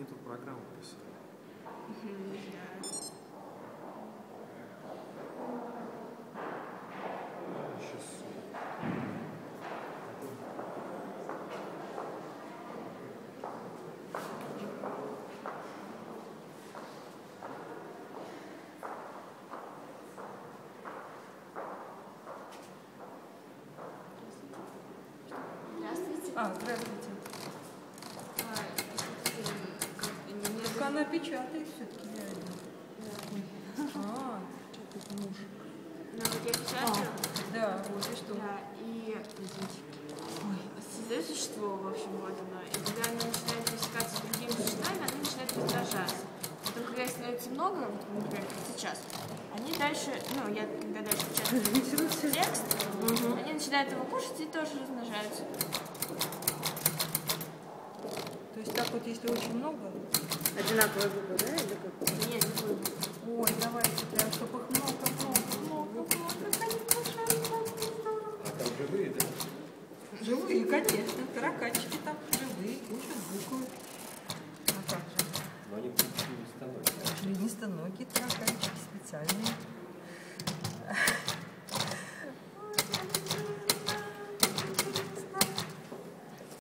эту программу писали? Не знаю. Сейчас. Здравствуйте. Здравствуйте. Так она печатает все-таки реально. Что тут муж? Ну, вот я печатаю. Да, вот и что? Да, и создаю существо, в общем, вот оно. И когда оно начинает пересекаться с другими существами, они начинают раздражаться. Потом, когда их становится много, вот, например, как сейчас, они дальше, ну, я когда дальше печатаю текст, они начинают его кушать и тоже размножаются. То есть так вот, если очень много? Одинаковые губы, да, или как? Нет, не буду. Ой, давайте прям, чтобы их много. А там живые, да? Живые, конечно. Тараканчики там живые, кушают, букают. А как же? Но они членистоногие. Членистоногие тараканчики специальные.